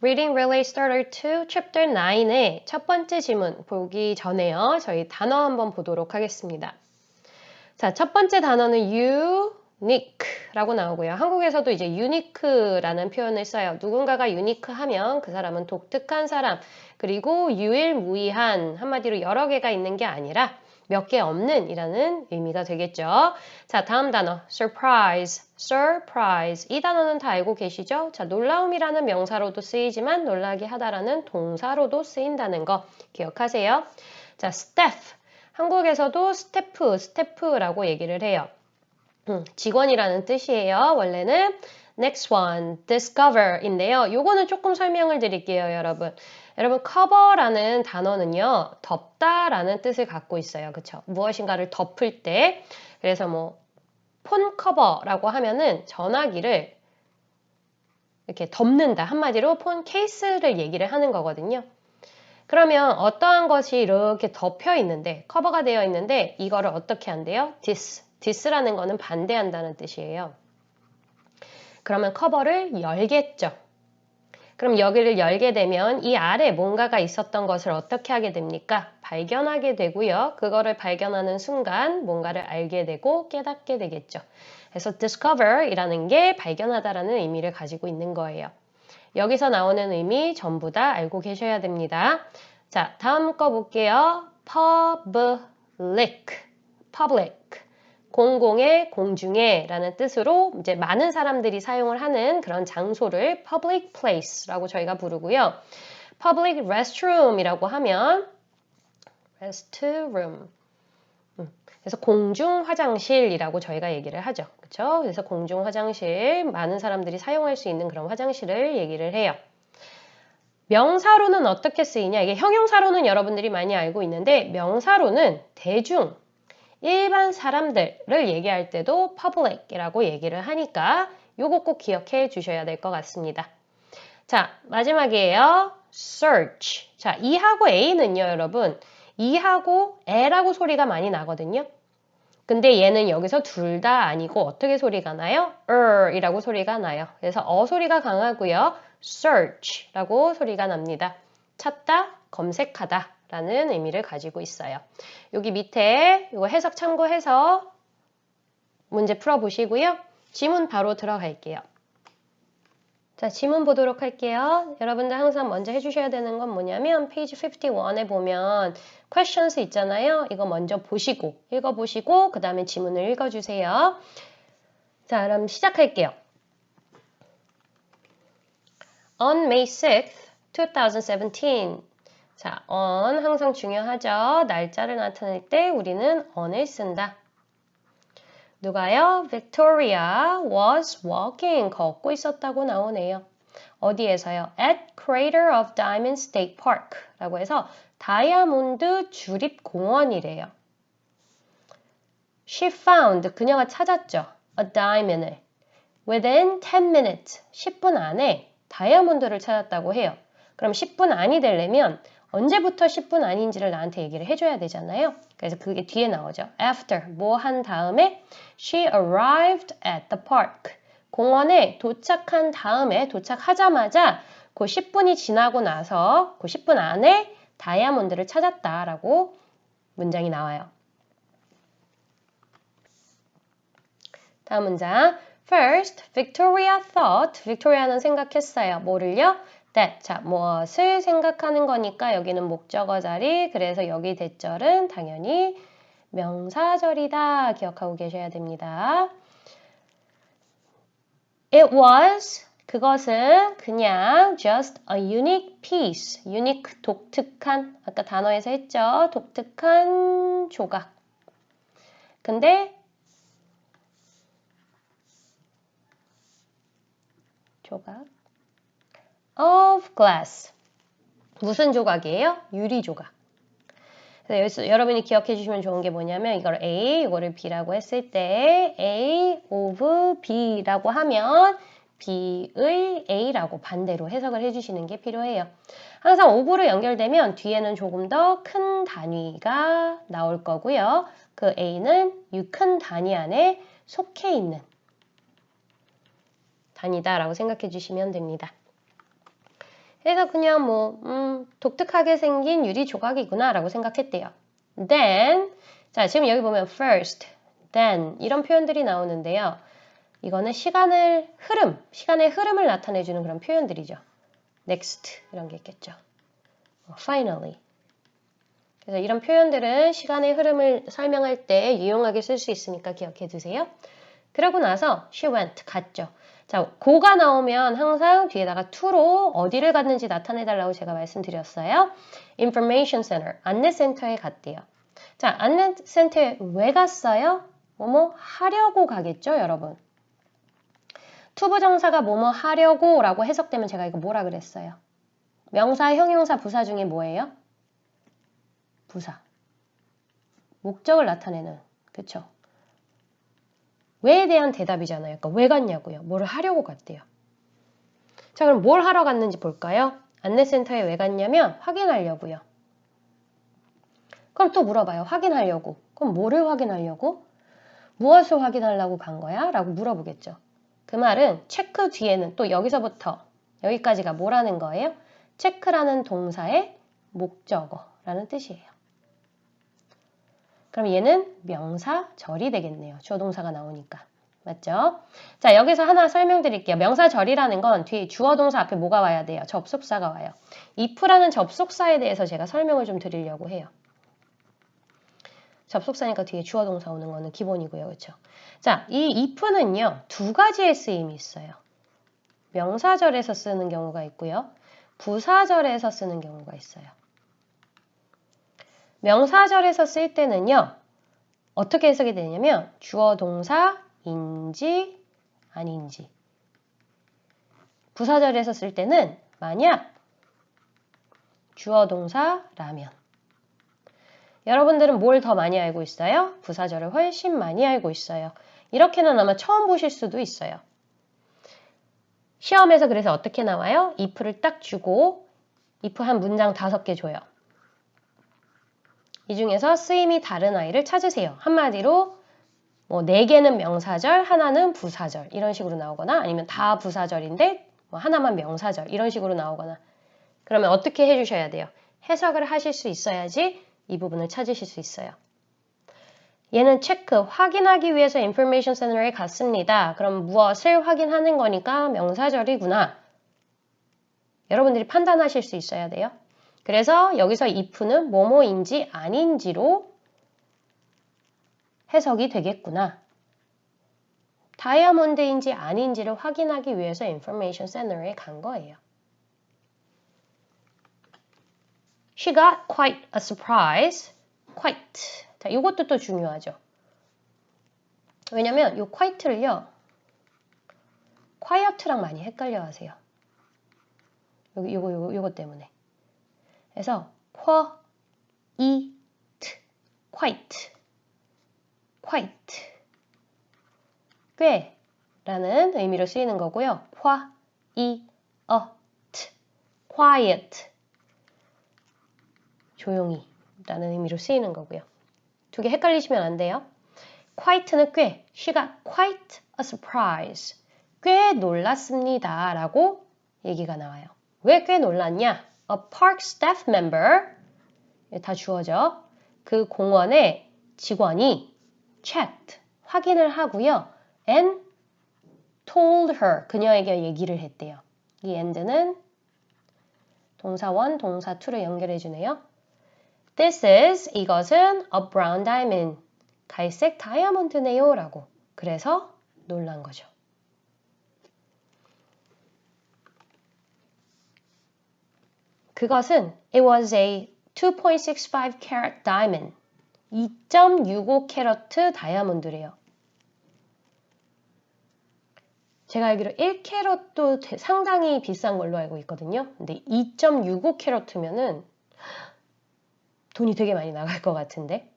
Reading Relay Starter 2 Chapter 9의 첫 번째 지문 보기 전에요. 저희 단어 한번 보도록 하겠습니다. 자, 첫 번째 단어는 unique라고 나오고요. 한국에서도 이제 unique라는 표현을 써요. 누군가가 unique 하면 그 사람은 독특한 사람, 그리고 유일무이한, 한마디로 여러 개가 있는 게 아니라 몇 개 없는 이라는 의미가 되겠죠. 자, 다음 단어 surprise, surprise. 이 단어는 다 알고 계시죠? 자, 놀라움이라는 명사로도 쓰이지만 놀라게 하다라는 동사로도 쓰인다는 거 기억하세요. 자, staff. 한국에서도 스태프라고 얘기를 해요. 직원이라는 뜻이에요. 원래는 next one, discover인데요. 요거는 조금 설명을 드릴게요, 여러분. 여러분, cover라는 단어는요, 덮다라는 뜻을 갖고 있어요. 그쵸? 무엇인가를 덮을 때. 그래서 뭐, 폰 커버라고 하면은 전화기를 이렇게 덮는다. 한마디로 폰 케이스를 얘기를 하는 거거든요. 그러면 어떠한 것이 이렇게 덮여 있는데, 커버가 되어 있는데, 이거를 어떻게 한대요? dis라는 거는 반대한다는 뜻이에요. 그러면 커버를 열겠죠. 그럼 여기를 열게 되면 이 아래 뭔가가 있었던 것을 어떻게 하게 됩니까? 발견하게 되고요. 그거를 발견하는 순간 뭔가를 알게 되고 깨닫게 되겠죠. 그래서 discover이라는 게 발견하다라는 의미를 가지고 있는 거예요. 여기서 나오는 의미 전부 다 알고 계셔야 됩니다. 자, 다음 거 볼게요. public. 공공의, 공중에 라는 뜻으로 이제 많은 사람들이 사용을 하는 그런 장소를 public place라고 저희가 부르고요. public restroom이라고 하면 restroom. 그래서 공중 화장실이라고 저희가 얘기를 하죠. 그렇죠? 그래서 공중 화장실, 많은 사람들이 사용할 수 있는 그런 화장실을 얘기를 해요. 명사로는 어떻게 쓰이냐? 이게 형용사로는 여러분들이 많이 알고 있는데 명사로는 대중, 일반 사람들을 얘기할 때도 public이라고 얘기를 하니까 요거 꼭 기억해 주셔야 될 것 같습니다. 자, 마지막이에요. search. 자, E하고 A는요, 여러분. E하고 L하고 소리가 많이 나거든요. 근데 얘는 여기서 둘 다 아니고 어떻게 소리가 나요? 이라고 소리가 나요. 그래서 소리가 강하고요. search라고 소리가 납니다. 찾다, 검색하다 라는 의미를 가지고 있어요. 여기 밑에 이거 해석 참고해서 문제 풀어보시고요. 지문 바로 들어갈게요. 자, 지문 보도록 할게요. 여러분들 항상 먼저 해주셔야 되는 건 뭐냐면 페이지 51에 보면 questions 있잖아요. 이거 먼저 보시고 읽어보시고 그 다음에 지문을 읽어주세요. 자, 그럼 시작할게요. On May 6th, 2017. 자, on 항상 중요하죠. 날짜를 나타낼 때 우리는 on을 쓴다. 누가요? Victoria was walking. 걷고 있었다고 나오네요. 어디에서요? At Crater of Diamond State Park 라고 해서 다이아몬드 주립공원이래요. She found, 그녀가 찾았죠. A diamond을. Within 10 minutes, 10분 안에 다이아몬드를 찾았다고 해요. 그럼 10분 안이 되려면 언제부터 10분 안인지를 나한테 얘기를 해줘야 되잖아요. 그래서 그게 뒤에 나오죠. After, 뭐 한 다음에 She arrived at the park. 공원에 도착한 다음에 도착하자마자 그 10분이 지나고 나서 그 10분 안에 다이아몬드를 찾았다라고 문장이 나와요. 다음 문장. First, Victoria thought, Victoria는 생각했어요. 뭐를요? That, 자, 무엇을 생각하는 거니까 여기는 목적어 자리, 그래서 여기 대절은 당연히 명사절이다. 기억하고 계셔야 됩니다. It was, 그것은 그냥 just a unique piece, unique, 독특한, 아까 단어에서 했죠? 독특한 조각. 근데 조각 of glass. 무슨 조각이에요? 유리 조각. 그래서 여기서 여러분이 기억해 주시면 좋은 게 뭐냐면 이걸 A, 이거를 B라고 했을 때 A of B라고 하면 B의 A라고 반대로 해석을 해주시는 게 필요해요. 항상 of로 연결되면 뒤에는 조금 더 큰 단위가 나올 거고요. 그 A는 이 큰 단위 안에 속해 있는 단위다라고 생각해 주시면 됩니다. 그래서 그냥 뭐 독특하게 생긴 유리 조각이구나 라고 생각했대요. Then, 자 지금 여기 보면 first, then 이런 표현들이 나오는데요. 이거는 시간의 흐름을 나타내주는 그런 표현들이죠. next 이런 게 있겠죠. finally. 그래서 이런 표현들은 시간의 흐름을 설명할 때 유용하게 쓸 수 있으니까 기억해 두세요. 그러고 나서 she went, 갔죠. 자, go가 나오면 항상 뒤에다가 to로 어디를 갔는지 나타내달라고 제가 말씀드렸어요. information center, 안내센터에 갔대요. 자, 안내센터에 왜 갔어요? 뭐뭐 하려고 가겠죠, 여러분. 투부정사가 뭐뭐 하려고 라고 해석되면 제가 이거 뭐라 그랬어요? 명사, 형용사, 부사 중에 뭐예요? 부사. 목적을 나타내는, 그쵸? 왜에 대한 대답이잖아요. 그러니까 왜 갔냐고요. 뭐를 하려고 갔대요. 자, 그럼 뭘 하러 갔는지 볼까요? 안내센터에 왜 갔냐면 확인하려고요. 그럼 또 물어봐요. 확인하려고. 그럼 뭐를 확인하려고? 무엇을 확인하려고 간 거야? 라고 물어보겠죠. 그 말은 체크 뒤에는 또 여기서부터 여기까지가 뭐라는 거예요? 체크라는 동사의 목적어라는 뜻이에요. 그럼 얘는 명사절이 되겠네요. 주어 동사가 나오니까. 맞죠? 자, 여기서 하나 설명드릴게요. 명사절이라는 건 뒤에 주어 동사 앞에 뭐가 와야 돼요? 접속사가 와요. if라는 접속사에 대해서 제가 설명을 좀 드리려고 해요. 접속사니까 뒤에 주어 동사 오는 거는 기본이고요. 그렇죠? 자, 이 if는요. 두 가지의 쓰임이 있어요. 명사절에서 쓰는 경우가 있고요. 부사절에서 쓰는 경우가 있어요. 명사절에서 쓸 때는요. 어떻게 해석이 되냐면 주어 동사인지 아닌지. 부사절에서 쓸 때는 만약 주어 동사라면. 여러분들은 뭘 더 많이 알고 있어요? 부사절을 훨씬 많이 알고 있어요. 이렇게는 아마 처음 보실 수도 있어요. 시험에서 그래서 어떻게 나와요? if를 딱 주고 if 한 문장 5개 줘요. 이 중에서 쓰임이 다른 아이를 찾으세요. 한마디로 뭐 4개는 명사절, 하나는 부사절 이런 식으로 나오거나 아니면 다 부사절인데 뭐 하나만 명사절 이런 식으로 나오거나 그러면 어떻게 해주셔야 돼요? 해석을 하실 수 있어야지 이 부분을 찾으실 수 있어요. 얘는 체크, 확인하기 위해서 인포메이션 센터에 갔습니다. 그럼 무엇을 확인하는 거니까 명사절이구나. 여러분들이 판단하실 수 있어야 돼요. 그래서 여기서 if는 뭐뭐인지 아닌지로 해석이 되겠구나. 다이아몬드인지 아닌지를 확인하기 위해서 인포메이션 센터에 간 거예요. She got quite a surprise. quite. 자, 이것도 또 중요하죠. 왜냐면 이 quite를요. quiet랑 많이 헷갈려 하세요. 요거 때문에. 그래서 quite, quite, quite. 꽤 라는 의미로 쓰이는 거고요. quiet, quiet. 조용히 라는 의미로 쓰이는 거고요. 두 개 헷갈리시면 안 돼요. quite는 꽤, she got quite a surprise. 꽤 놀랐습니다 라고 얘기가 나와요. 왜 꽤 놀랐냐? A park staff member, 다 주어져. 그 공원의 직원이 checked, 확인을 하고요. and told her, 그녀에게 얘기를 했대요. 이 and는 동사 1, 동사 2를 연결해주네요. This is, 이것은 a brown diamond, 갈색 다이아몬드네요 라고. 그래서 놀란 거죠. 그것은 it was a 2.65 carat diamond, 2.65 캐러트 다이아몬드래요. 제가 알기로 1캐럿도 상당히 비싼 걸로 알고 있거든요. 근데 2.65 캐럿이면은 돈이 되게 많이 나갈 것 같은데.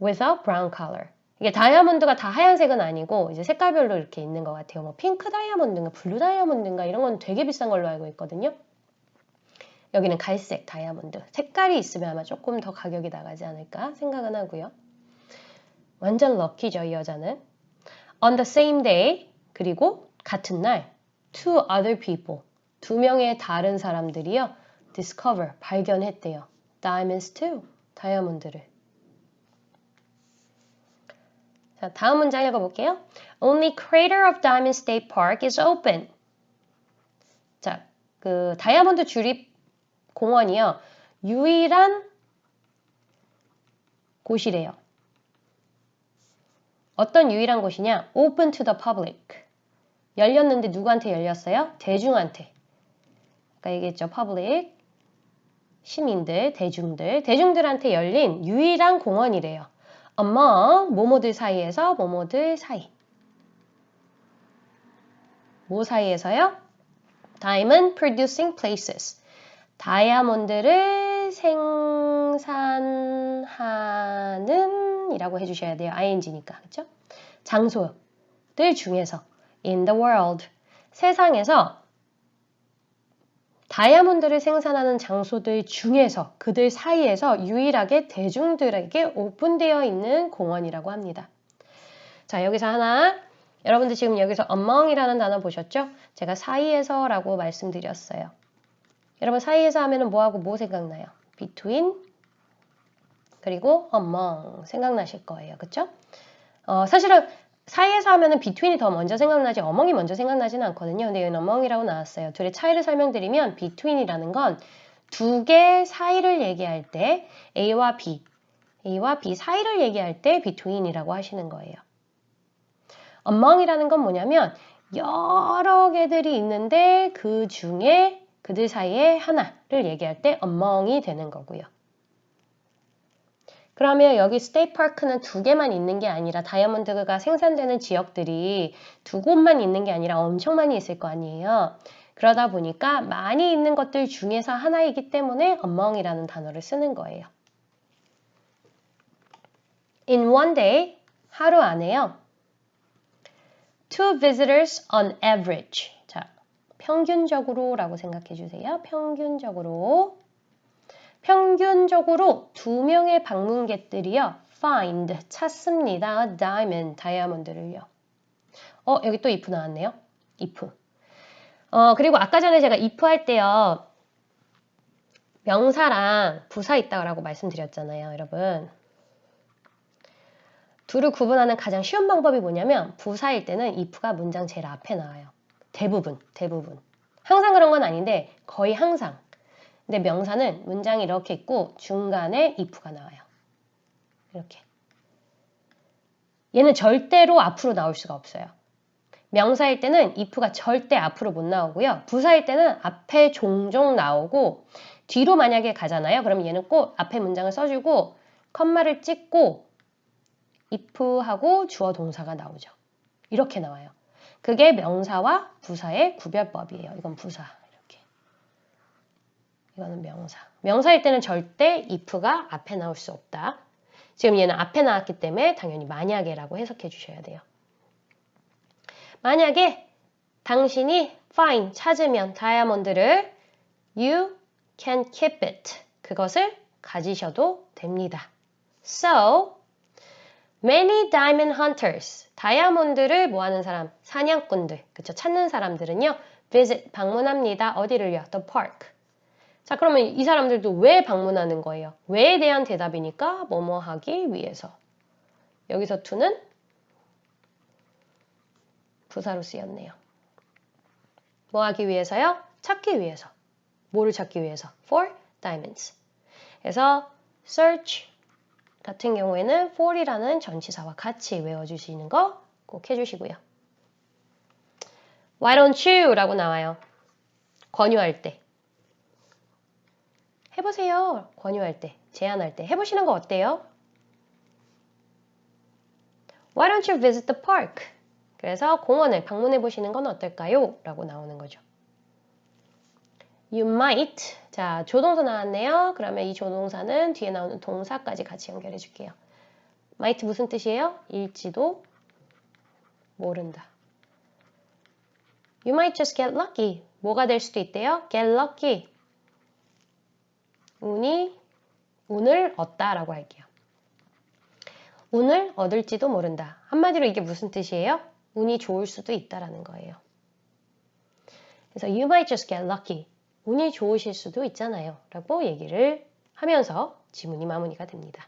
With a brown color. 이게 다이아몬드가 다 하얀색은 아니고 이제 색깔별로 이렇게 있는 것 같아요. 뭐 핑크 다이아몬드인가 블루 다이아몬드인가 이런 건 되게 비싼 걸로 알고 있거든요. 여기는 갈색 다이아몬드. 색깔이 있으면 아마 조금 더 가격이 나가지 않을까 생각은 하고요. 완전 럭키죠, 이 여자는. On the same day, 그리고 같은 날, two other people. 두 명의 다른 사람들이요. discover, 발견했대요. diamonds too, 다이아몬드를. 자, 다음 문장 읽어볼게요. Only Crater of Diamond State Park is open. 자, 그 다이아몬드 주립 공원이요. 유일한 곳이래요. 어떤 유일한 곳이냐? Open to the public. 열렸는데 누구한테 열렸어요? 대중한테. 아까 얘기했죠. public. 시민들, 대중들한테 열린 유일한 공원이래요. among 뭐뭐들 사이에서 뭐뭐들 사이. 뭐 사이에서요? Diamond producing places. 다이아몬드를 생산하는 이라고 해주셔야 돼요. ing니까. 그렇죠? 장소들 중에서 in the world. 세상에서 다이아몬드를 생산하는 장소들 중에서 그들 사이에서 유일하게 대중들에게 오픈되어 있는 공원이라고 합니다. 자, 여기서 하나. 여러분들 지금 여기서 among이라는 단어 보셨죠? 제가 사이에서 라고 말씀드렸어요. 여러분 사이에서 하면은 뭐하고 뭐 생각나요? between 그리고 among 생각나실 거예요. 그쵸? 사실은 사이에서 하면은 between이 더 먼저 생각나지 among이 먼저 생각나지는 않거든요. 근데 여기는 among이라고 나왔어요. 둘의 차이를 설명드리면 between이라는 건 두 개 사이를 얘기할 때 A와 B 사이를 얘기할 때 between이라고 하시는 거예요. among이라는 건 뭐냐면 여러 개들이 있는데 그 중에 그들 사이에 하나를 얘기할 때 among이 되는 거고요. 그러면 여기 스테이트 파크는 두 개만 있는 게 아니라 다이아몬드가 생산되는 지역들이 두 곳만 있는 게 아니라 엄청 많이 있을 거 아니에요. 그러다 보니까 많이 있는 것들 중에서 하나이기 때문에 among이라는 단어를 쓰는 거예요. In one day, 하루 안에요. Two visitors on average. 자, 평균적으로 라고 생각해 주세요. 평균적으로 두 명의 방문객들이요. find, 찾습니다. a diamond, 다이아몬드를요. 여기 또 if 나왔네요. if. 그리고 아까 전에 제가 if 할 때요. 명사랑 부사 있다고 말씀드렸잖아요, 여러분. 둘을 구분하는 가장 쉬운 방법이 뭐냐면 부사일 때는 if가 문장 제일 앞에 나와요. 대부분. 항상 그런 건 아닌데 거의 항상. 근데 명사는 문장이 이렇게 있고 중간에 if가 나와요. 이렇게. 얘는 절대로 앞으로 나올 수가 없어요. 명사일 때는 if가 절대 앞으로 못 나오고요. 부사일 때는 앞에 종종 나오고 뒤로 만약에 가잖아요. 그럼 얘는 꼭 앞에 문장을 써주고 컴마를 찍고 if하고 주어 동사가 나오죠. 이렇게 나와요. 그게 명사와 부사의 구별법이에요. 이건 부사. 이렇게. 이거는 명사. 명사일 때는 절대 if가 앞에 나올 수 없다. 지금 얘는 앞에 나왔기 때문에 당연히 만약에라고 해석해 주셔야 돼요. 만약에 당신이 find, 찾으면 다이아몬드를 you can keep it. 그것을 가지셔도 됩니다. So, many diamond hunters, 다이아몬드를 뭐하는 사람? 사냥꾼들, 그쵸? 찾는 사람들은요. visit, 방문합니다. 어디를요? the park. 자, 그러면 이 사람들도 왜 방문하는 거예요? 왜에 대한 대답이니까 뭐뭐 하기 위해서. 여기서 to는 부사로 쓰였네요. 뭐 하기 위해서요? 찾기 위해서. 뭐를 찾기 위해서? for diamonds. 그래서 search 같은 경우에는 for이라는 전치사와 같이 외워주시는 거 꼭 해주시고요. Why don't you? 라고 나와요. 권유할 때. 해보세요. 권유할 때, 제안할 때. 해보시는 거 어때요? Why don't you visit the park? 그래서 공원을 방문해 보시는 건 어떨까요? 라고 나오는 거죠. You might. 자, 조동사 나왔네요. 그러면 이 조동사는 뒤에 나오는 동사까지 같이 연결해 줄게요. might 무슨 뜻이에요? 일지도 모른다. You might just get lucky. 뭐가 될 수도 있대요? get lucky. 운을 얻다라고 할게요. 운을 얻을지도 모른다. 한마디로 이게 무슨 뜻이에요? 운이 좋을 수도 있다라는 거예요. 그래서 you might just get lucky. 운이 좋으실 수도 있잖아요. 라고 얘기를 하면서 지문이 마무리가 됩니다.